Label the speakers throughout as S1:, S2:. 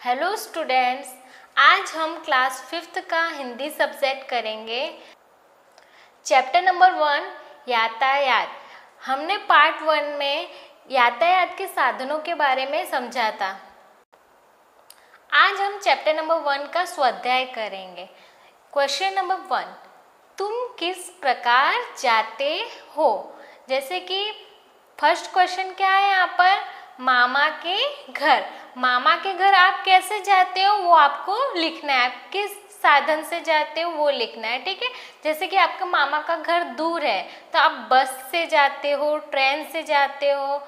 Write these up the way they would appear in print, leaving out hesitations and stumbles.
S1: Hello students, आज हम class 5th का हिंदी सब्जेक्ट करेंगे। चैप्टर नंबर 1 यातायात। हमने पार्ट 1 में यातायात के साधनों के बारे में समझा था। आज हम चैप्टर नंबर 1 का स्वाध्याय करेंगे। क्वेश्चन नंबर 1, तुम किस प्रकार जाते हो? जैसे कि फर्स्ट क्वेश्चन क्या है यहाँ पर, मामा के घर। मामा के घर आप कैसे जाते हो वो आपको लिखना है, आप किस साधन से जाते हो वो लिखना है, ठीक है। जैसे कि आपका मामा का घर दूर है तो आप बस से जाते हो, ट्रेन से जाते हो,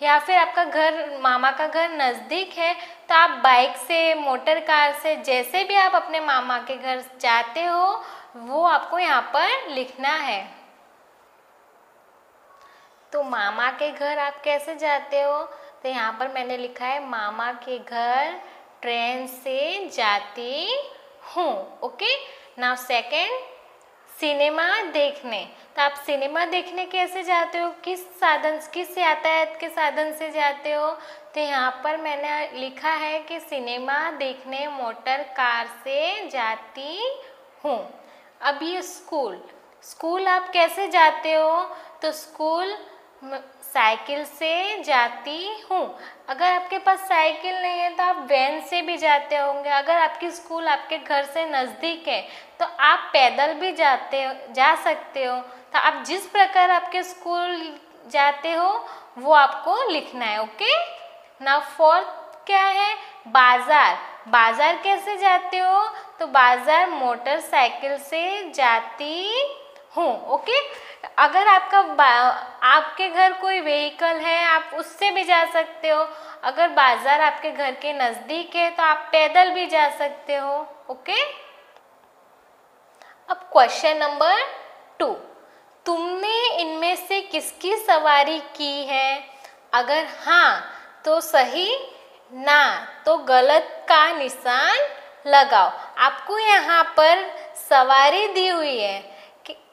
S1: या फिर आपका घर मामा का घर नज़दीक है तो आप बाइक से, मोटर कार से, जैसे भी आप अपने मामा के घर जाते हो वो आपको यहाँ पर लिखना है। तो मामा के घर आप कैसे जाते हो? तो यहाँ पर मैंने लिखा है मामा के घर ट्रेन से जाती हूँ। ओके, नाउ सेकेंड, सिनेमा देखने। तो आप सिनेमा देखने कैसे जाते हो, किस साधन, किस यातायात के साधन से जाते हो? तो यहाँ पर मैंने लिखा है कि सिनेमा देखने मोटर कार से जाती हूँ। अब ये स्कूल आप कैसे जाते हो? तो स्कूल साइकिल से जाती हूँ। अगर आपके पास साइकिल नहीं है तो आप वैन से भी जाते होंगे। अगर आपकी स्कूल आपके घर से नज़दीक है तो आप पैदल भी जा सकते हो। तो आप जिस प्रकार आपके स्कूल जाते हो वो आपको लिखना है। ओके, नाउ फोर्थ क्या है, बाज़ार कैसे जाते हो? तो बाज़ार मोटरसाइकिल से जाती हूँ। ओके, अगर आपके घर कोई व्हीकल है आप उससे भी जा सकते हो। अगर बाज़ार आपके घर के नज़दीक है तो आप पैदल भी जा सकते हो। ओके, अब क्वेश्चन नंबर 2, तुमने इनमें से किसकी सवारी की है? अगर हाँ तो सही, ना तो गलत का निशान लगाओ। आपको यहाँ पर सवारी दी हुई है,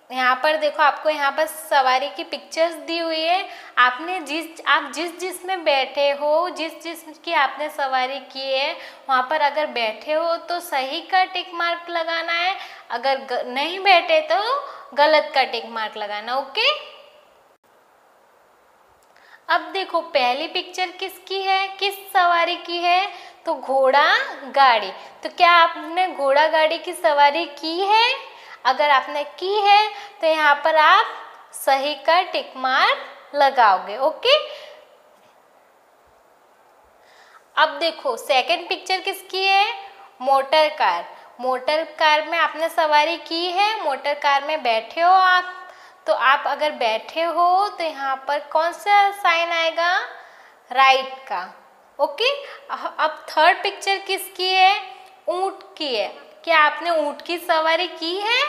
S1: यहाँ पर देखो, आपको यहाँ पर सवारी की पिक्चर्स दी हुई है। आप जिस में बैठे हो, जिस की आपने सवारी की है वहाँ पर अगर बैठे हो तो सही का टिक मार्क लगाना है, अगर नहीं बैठे तो गलत का टिक मार्क लगाना। ओके, अब देखो पहली पिक्चर किसकी है, किस सवारी की है? तो घोड़ा गाड़ी। तो क्या आपने घोड़ा गाड़ी की सवारी की है? अगर आपने की है तो यहाँ पर आप सही का टिक मार्क लगाओगे। ओके, अब देखो सेकंड पिक्चर किसकी है, मोटर कार में आपने सवारी की है, मोटर कार में बैठे हो आप। तो आप अगर बैठे हो तो यहाँ पर कौन सा साइन आएगा, राइट का। ओके, अब थर्ड पिक्चर किसकी है, ऊंट की है। क्या आपने ऊंट की सवारी की है?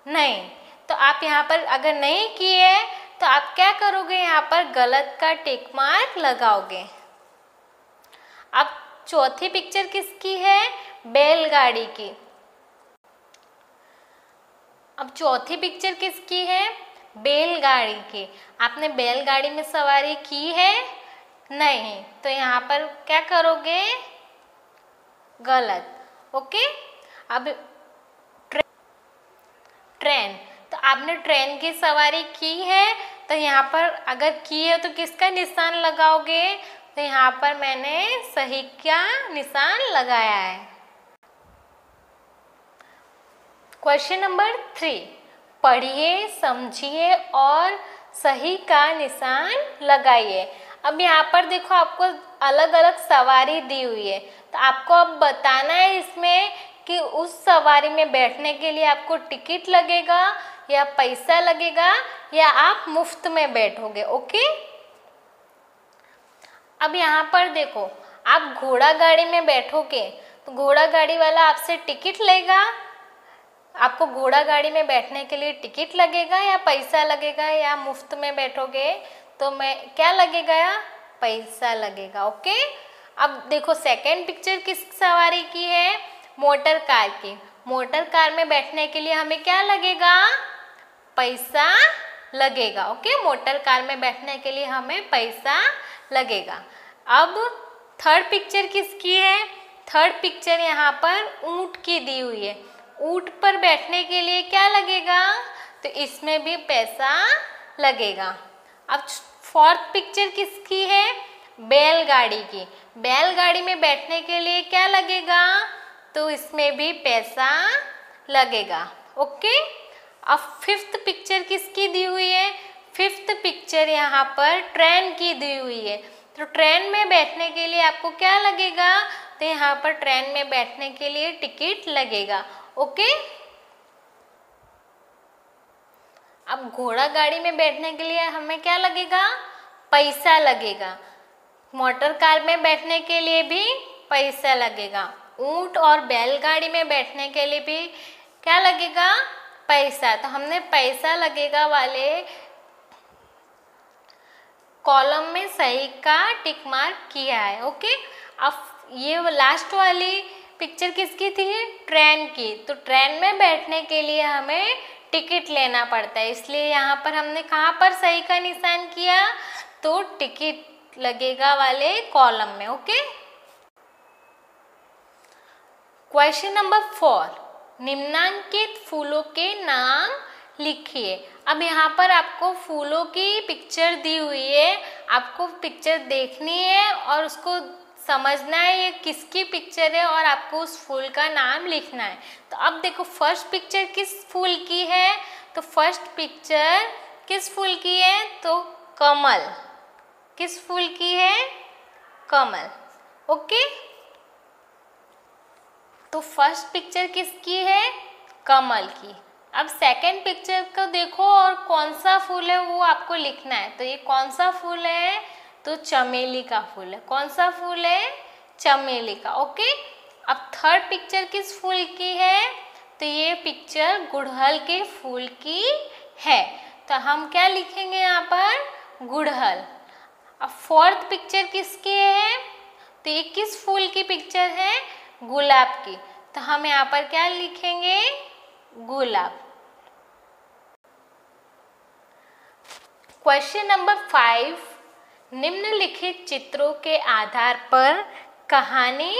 S1: नहीं, तो आप यहाँ पर अगर नहीं की है तो आप क्या करोगे, यहाँ पर गलत का टिक मार्क लगाओगे। अब चौथी पिक्चर किसकी है, बैलगाड़ी की। अब चौथी पिक्चर किसकी है, बैलगाड़ी की। आपने बैलगाड़ी में सवारी की है? नहीं, तो यहाँ पर क्या करोगे, गलत। ओके, अब ट्रेन। तो आपने ट्रेन की सवारी की है तो यहाँ पर अगर की है तो किसका निशान लगाओगे? तो यहाँ पर मैंने सही का निशान लगाया है। क्वेश्चन नंबर 3, पढ़िए, समझिए और सही का निशान लगाइए। अब यहाँ पर देखो आपको अलग अलग सवारी दी हुई है, तो आपको अब बताना है इसमें कि उस सवारी में बैठने के लिए आपको टिकट लगेगा या पैसा लगेगा या आप मुफ्त में बैठोगे। ओके, अब यहाँ पर देखो, आप घोड़ा गाड़ी में बैठोगे तो घोड़ा गाड़ी वाला आपसे टिकट लेगा। आपको घोड़ा गाड़ी में बैठने के लिए टिकट लगेगा या पैसा लगेगा, या मुफ्त में बैठोगे तो क्या लगेगा, या पैसा लगेगा। ओके, अब देखो सेकंड पिक्चर किस सवारी की है, मोटर कार की। मोटर कार में बैठने के लिए हमें क्या लगेगा, पैसा लगेगा। ओके, मोटर कार में बैठने के लिए हमें पैसा लगेगा। अब थर्ड पिक्चर किसकी है, थर्ड पिक्चर यहाँ पर ऊंट की दी हुई है। ऊंट पर बैठने के लिए क्या लगेगा, तो इसमें भी पैसा लगेगा। अब फोर्थ पिक्चर किसकी है, बैलगाड़ी की। बैलगाड़ी में बैठने के लिए क्या लगेगा, तो इसमें भी पैसा लगेगा। ओके। अब फिफ्थ पिक्चर किसकी दी हुई है, फिफ्थ पिक्चर यहाँ पर ट्रेन की दी हुई है। तो ट्रेन में बैठने के लिए आपको क्या लगेगा, तो यहाँ पर ट्रेन में बैठने के लिए टिकट लगेगा। ओके। अब घोड़ा गाड़ी में बैठने के लिए हमें क्या लगेगा, पैसा लगेगा। मोटर कार में बैठने के लिए भी पैसा लगेगा। ऊंट और बैलगाड़ी में बैठने के लिए भी क्या लगेगा, पैसा। तो हमने पैसा लगेगा वाले कॉलम में सही का टिक मार्क किया है। ओके। अब ये लास्ट वाली पिक्चर किसकी थी, ट्रेन की। तो ट्रेन में बैठने के लिए हमें टिकट लेना पड़ता है, इसलिए यहाँ पर हमने कहाँ पर सही का निशान किया, तो टिकट लगेगा वाले कॉलम में। ओके। क्वेश्चन नंबर 4, निम्नांकित फूलों के नाम लिखिए। अब यहाँ पर आपको फूलों की पिक्चर दी हुई है, आपको पिक्चर देखनी है और उसको समझना है ये किसकी पिक्चर है और आपको उस फूल का नाम लिखना है। तो अब देखो फर्स्ट पिक्चर किस फूल की है, तो फर्स्ट पिक्चर किस फूल की है, तो कमल। किस फूल की है, कमल। ओके। तो फर्स्ट पिक्चर किसकी है, कमल की। अब सेकंड पिक्चर को देखो और कौन सा फूल है वो आपको लिखना है। तो ये कौन सा फूल है, तो चमेली का फूल है। कौन सा फूल है, चमेली का। ओके। अब थर्ड पिक्चर किस फूल की है, तो ये पिक्चर गुड़हल के फूल की है। तो हम क्या लिखेंगे यहाँ पर, गुड़हल। अब फोर्थ पिक्चर किसकी है, तो ये किस फूल की पिक्चर है, गुलाब की। तो हम यहाँ पर क्या लिखेंगे, गुलाब। क्वेश्चन नंबर 5, निम्नलिखित चित्रों के आधार पर कहानी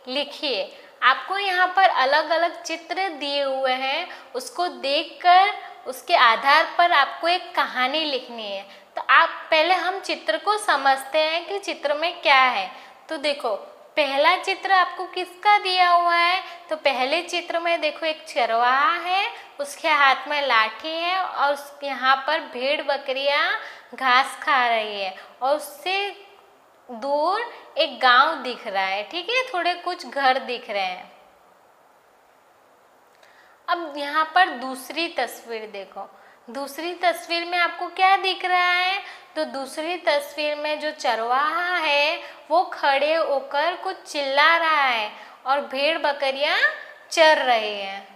S1: लिखिए। आपको यहाँ पर अलग अलग चित्र दिए हुए हैं, उसको देखकर उसके आधार पर आपको एक कहानी लिखनी है। तो आप पहले हम चित्र को समझते हैं कि चित्र में क्या है। तो देखो पहला चित्र आपको किसका दिया हुआ है, तो पहले चित्र में देखो एक चरवाहा है, उसके हाथ में लाठी है और यहाँ पर भेड़ बकरियां घास खा रही है और उससे दूर एक गांव दिख रहा है। ठीक है, थोड़े कुछ घर दिख रहे हैं। अब यहाँ पर दूसरी तस्वीर देखो, दूसरी तस्वीर में आपको क्या दिख रहा है, तो दूसरी तस्वीर में जो चरवाहा है वो खड़े होकर कुछ चिल्ला रहा है और भेड़ बकरियां चर रही हैं।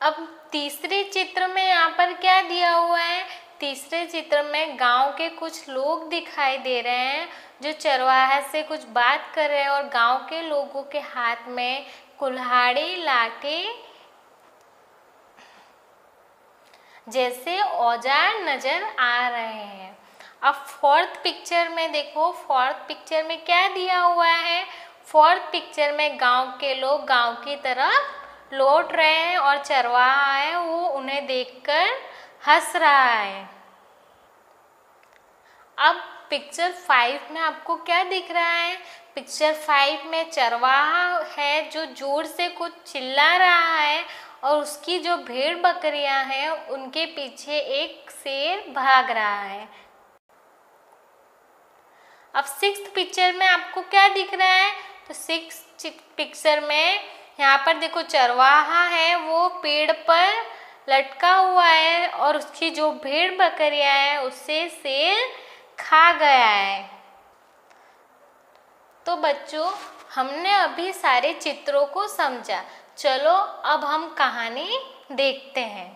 S1: अब तीसरे चित्र में यहाँ पर क्या दिया हुआ है, तीसरे चित्र में गांव के कुछ लोग दिखाई दे रहे हैं जो चरवाहा से कुछ बात कर रहे हैं और गांव के लोगों के हाथ में कुल्हाड़ी लाठी जैसे औजार नजर आ रहे हैं। अब फोर्थ पिक्चर में देखो, फोर्थ पिक्चर में क्या दिया हुआ है, फोर्थ पिक्चर में गांव के लोग गांव की तरफ लौट रहे हैं और चरवाहा है वो उन्हें देखकर हंस रहा है। अब पिक्चर 5 में आपको क्या दिख रहा है, पिक्चर 5 में चरवाहा है जो जोर से कुछ चिल्ला रहा है और उसकी जो भेड़ बकरियां हैं उनके पीछे एक शेर भाग रहा है। अब सिक्स्थ पिक्चर में आपको क्या दिख रहा है, तो सिक्स्थ पिक्चर में यहाँ पर देखो चरवाहा है वो पेड़ पर लटका हुआ है और उसकी जो भेड़ बकरियां हैं उससे शेर खा गया है। तो बच्चों हमने अभी सारे चित्रों को समझा, चलो अब हम कहानी देखते हैं।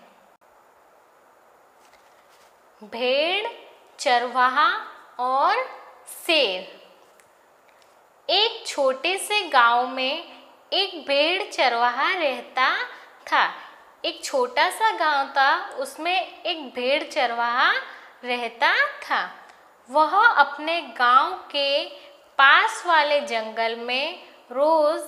S1: भेड़, चरवाहा और शेर। एक छोटे से गांव में एक भेड़ चरवाहा रहता था। एक छोटा सा गांव था, उसमें एक भेड़ चरवाहा रहता था। वह अपने गांव के पास वाले जंगल में रोज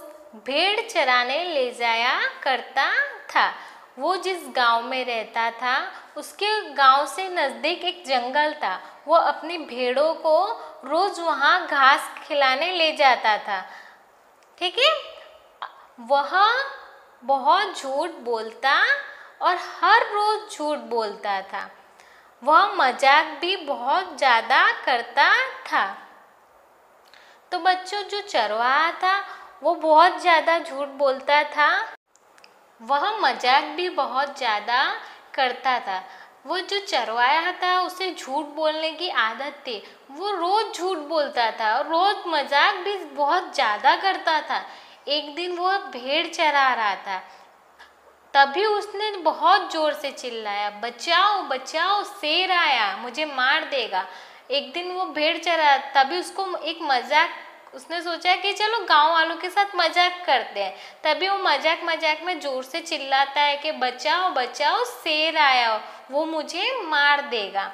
S1: भेड़ चराने ले जाया करता था। वो जिस गांव में रहता था उसके गांव से नज़दीक एक जंगल था। वो अपनी भेड़ों को रोज वहाँ घास खिलाने ले जाता था। ठीक है। वह बहुत झूठ बोलता और हर रोज झूठ बोलता था। वह मजाक भी बहुत ज़्यादा करता था। तो बच्चों, जो चरवाहा था वो बहुत ज़्यादा झूठ बोलता था। वह मजाक भी बहुत ज़्यादा करता था। वो जो चरवाहा था उसे झूठ बोलने की आदत थी। वो रोज़ झूठ बोलता था और रोज़ मजाक भी बहुत ज़्यादा करता था। एक दिन वो भेड़ चरा रहा था, तभी उसने बहुत ज़ोर से चिल्लाया, बचाओ बचाओ, शेर आया, मुझे मार देगा। एक दिन वो भेड़ चरा, तभी उसको एक मजाक, उसने सोचा कि चलो गांव वालों के साथ मजाक करते हैं। तभी वो मजाक मजाक में जोर से चिल्लाता है कि बचाओ बचाओ, शेर आया, वो मुझे मार देगा।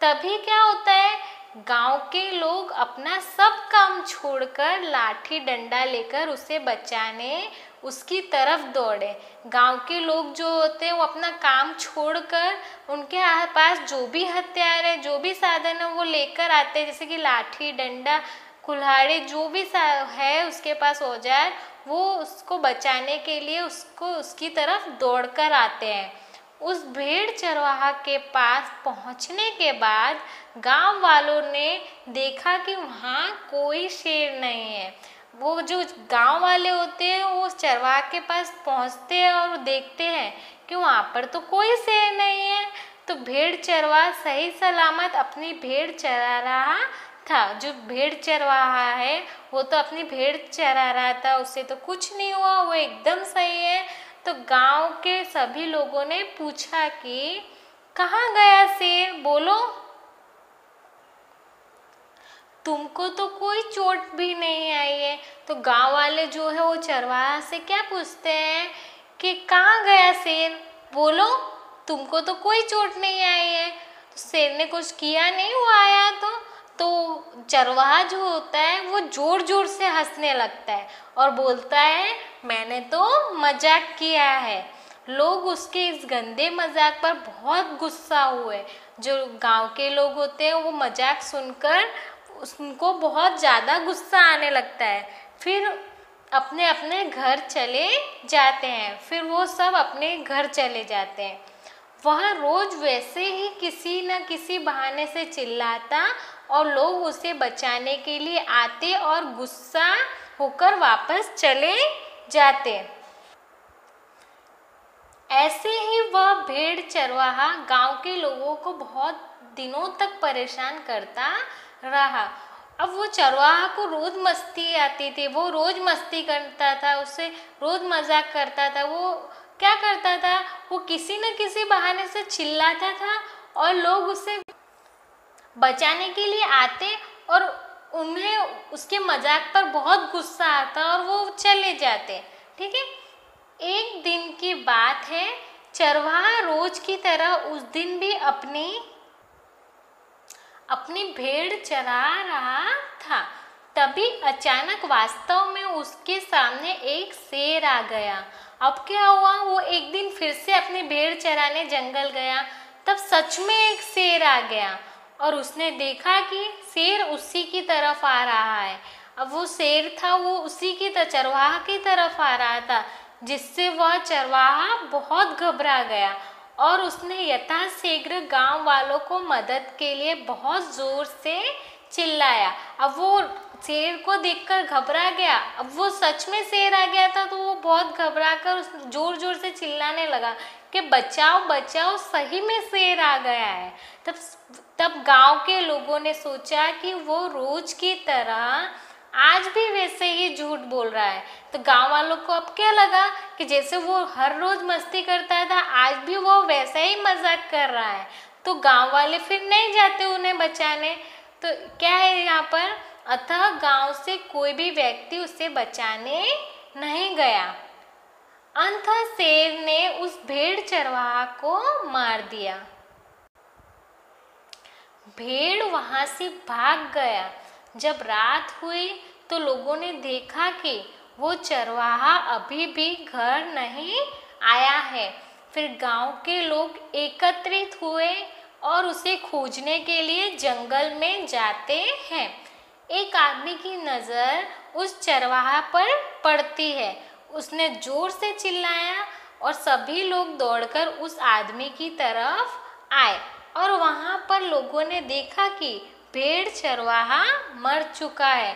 S1: तभी क्या होता है, गांव के लोग अपना सब काम छोड़कर लाठी डंडा लेकर उसे बचाने उसकी तरफ दौड़े। गांव के लोग जो होते हैं वो अपना काम छोड़कर उनके पास जो भी हथियार है, जो भी साधन है वो लेकर आते हैं, जैसे कि लाठी डंडा कुल्हाड़ी, जो भी है उसके पास औजार, वो उसको बचाने के लिए उसको उसकी तरफ दौड़कर आते हैं। उस भेड़ चरवाहा के पास पहुंचने के बाद गांव वालों ने देखा कि वहाँ कोई शेर नहीं है। वो जो गांव वाले होते हैं वो उस चरवाहा के पास पहुंचते हैं और देखते हैं कि वहाँ पर तो कोई शेर नहीं है। तो भेड़ चरवाहा सही सलामत अपनी भेड़ चरा रहा था। जो भेड़ चरवाहा है वो तो अपनी भेड़ चरा रहा था, उससे तो कुछ नहीं हुआ, वो एकदम सही है। तो गांव के सभी लोगों ने पूछा कि कहाँ गया शेर, बोलो, तुमको तो कोई चोट भी नहीं आई है। तो गांव वाले जो है वो चरवाहा से क्या पूछते हैं कि कहाँ गया शेर, बोलो, तुमको तो कोई चोट नहीं आई है। तो शेर ने कुछ किया नहीं, वो आया तो चरवाहा जो होता है वो जोर जोर से हंसने लगता है और बोलता है मैंने तो मजाक किया है। लोग उसके इस गंदे मजाक पर बहुत गुस्सा हुए। जो गांव के लोग होते हैं वो मजाक सुनकर उनको बहुत ज़्यादा गुस्सा आने लगता है। फिर अपने अपने घर चले जाते हैं। फिर वो सब अपने घर चले जाते हैं। वह रोज वैसे ही किसी न किसी बहाने से चिल्लाता और लोग उसे बचाने के लिए आते और गुस्सा होकर वापस चले जाते। ऐसे ही वह भेड़ चरवाहा गांव के लोगों को बहुत दिनों तक परेशान करता रहा। अब वो चरवाहा को रोज मस्ती आती थी, वो रोज मस्ती करता था, उससे रोज मजाक करता था। वो क्या करता था, वो किसी न किसी बहाने से चिल्लाता था और लोग उसे बचाने के लिए आते और उन्हें उसके मजाक पर बहुत गुस्सा आता और वो चले जाते। ठीक है। एक दिन की बात है, चरवाहा रोज की तरह उस दिन भी अपनी भेड़ चरा रहा था। तभी अचानक वास्तव में उसके सामने एक शेर आ गया। अब क्या हुआ, वो एक दिन फिर से अपनी भेड़ चराने जंगल गया। तब सच में एक शेर आ गया और उसने देखा कि शेर उसी की तरफ आ रहा है। अब वो शेर था, वो उसी की चरवाहा की तरफ आ रहा था, जिससे वह चरवाहा बहुत घबरा गया और उसने यथाशीघ्र गांव वालों को मदद के लिए बहुत जोर से चिल्लाया। अब वो शेर को देखकर घबरा गया। अब वो सच में शेर आ गया था, तो वो बहुत घबरा कर जोर जोर से चिल्लाने लगा कि बचाओ बचाओ, सही में शेर आ गया है। तब गांव के लोगों ने सोचा कि वो रोज की तरह आज भी वैसे ही झूठ बोल रहा है। तो गांव वालों को अब क्या लगा कि जैसे वो हर रोज मस्ती करता था, आज भी वो वैसा ही मजाक कर रहा है। तो गांव वाले फिर नहीं जाते उन्हें बचाने। तो क्या है यहाँ पर, अतः गांव से कोई भी व्यक्ति उसे बचाने नहीं गया। अंततः शेर ने उस भेड़ चरवाहा को मार दिया। भेड़ वहां से भाग गया। जब रात हुई तो लोगों ने देखा कि वो चरवाहा अभी भी घर नहीं आया है। फिर गांव के लोग एकत्रित हुए और उसे खोजने के लिए जंगल में जाते हैं। एक आदमी की नज़र उस चरवाहा पर पड़ती है। उसने जोर से चिल्लाया और सभी लोग दौड़कर उस आदमी की तरफ आए और वहाँ पर लोगों ने देखा कि भेड़ चरवाहा मर चुका है।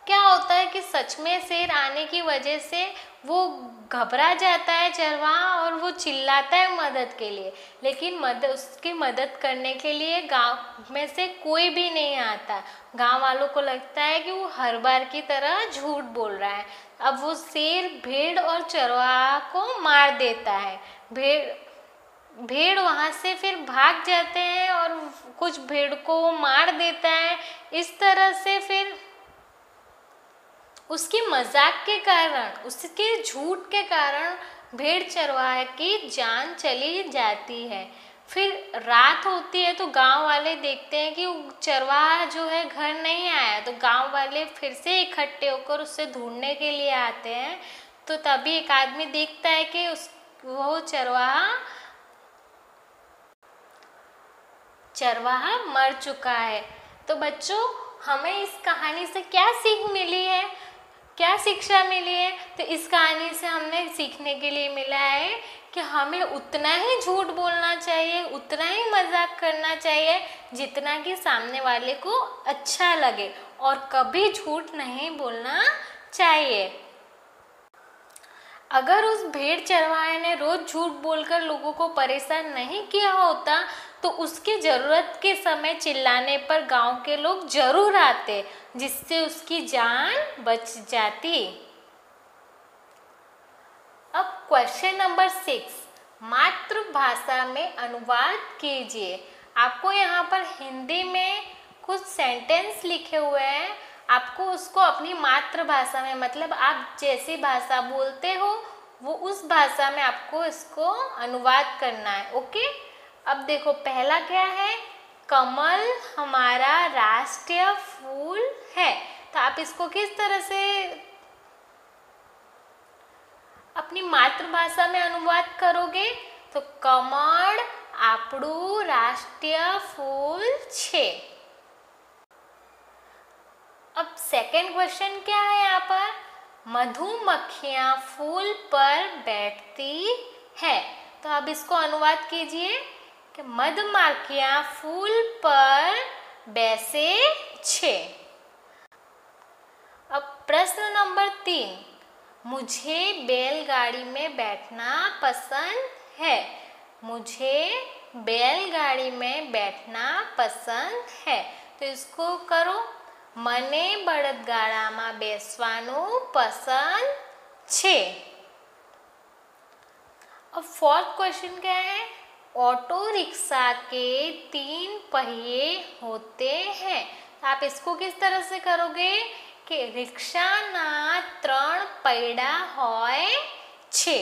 S1: क्या होता है कि सच में शेर आने की वजह से वो घबरा जाता है चरवाहा और वो चिल्लाता है मदद के लिए, लेकिन उसकी मदद करने के लिए गांव में से कोई भी नहीं आता। गांव वालों को लगता है कि वो हर बार की तरह झूठ बोल रहा है। अब वो शेर भेड़ और चरवाहा को मार देता है। भेड़ वहाँ से फिर भाग जाते हैं और कुछ भेड़ को वो मार देता है। इस तरह से फिर उसके मजाक के कारण, उसके झूठ के कारण भेड़ चरवाहे की जान चली जाती है। फिर रात होती है तो गांव वाले देखते हैं कि चरवाहा जो है घर नहीं आया, तो गांव वाले फिर से इकट्ठे होकर उसे ढूंढने के लिए आते हैं। तो तभी एक आदमी देखता है कि वो चरवाहा मर चुका है। तो बच्चों, हमें इस कहानी से क्या सीख मिली है, क्या शिक्षा मिली है? तो इस कहानी से हमने सीखने के लिए मिला है कि हमें उतना ही झूठ बोलना चाहिए, उतना ही मजाक करना चाहिए जितना कि सामने वाले को अच्छा लगे, और कभी झूठ नहीं बोलना चाहिए। अगर उस भेड़ चरवाहे ने रोज झूठ बोलकर लोगों को परेशान नहीं किया होता तो उसकी ज़रूरत के समय चिल्लाने पर गांव के लोग जरूर आते, जिससे उसकी जान बच जाती। अब क्वेश्चन नंबर 6, मातृभाषा में अनुवाद कीजिए। आपको यहाँ पर हिंदी में कुछ सेंटेंस लिखे हुए हैं, आपको उसको अपनी मातृभाषा में, मतलब आप जैसी भाषा बोलते हो वो उस भाषा में आपको इसको अनुवाद करना है। ओके, अब देखो पहला क्या है, कमल हमारा राष्ट्रीय फूल है। तो आप इसको किस तरह से अपनी मातृभाषा में अनुवाद करोगे? तो कमल આપણું राष्ट्रीय फूल छे। अब सेकेंड क्वेश्चन क्या है यहाँ पर, मधुमक्खियाँ फूल पर बैठती है। तो अब इसको अनुवाद कीजिए कि मधुमक्खियाँ फूल पर बैसे छे। अब प्रश्न नंबर 3, मुझे बैलगाड़ी में बैठना पसंद है। मुझे बैलगाड़ी में बैठना पसंद है। तो इसको करो, મને બળદગાડામાં બેસવાનું પસંદ છે। अब फोर्थ क्वेश्चन क्या है, ऑटो रिक्शा के 3 पहिए होते हैं। आप इसको किस तरह से करोगे कि रिक्शाना 3 પૈડા હોય છે।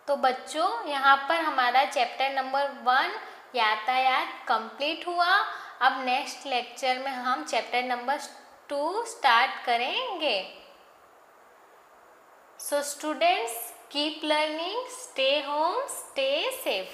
S1: तो बच्चों, यहाँ पर हमारा चैप्टर नंबर 1 यातायात कंप्लीट हुआ। अब नेक्स्ट लेक्चर में हम चैप्टर नंबर 2 स्टार्ट करेंगे। So students, keep learning, stay home, stay safe.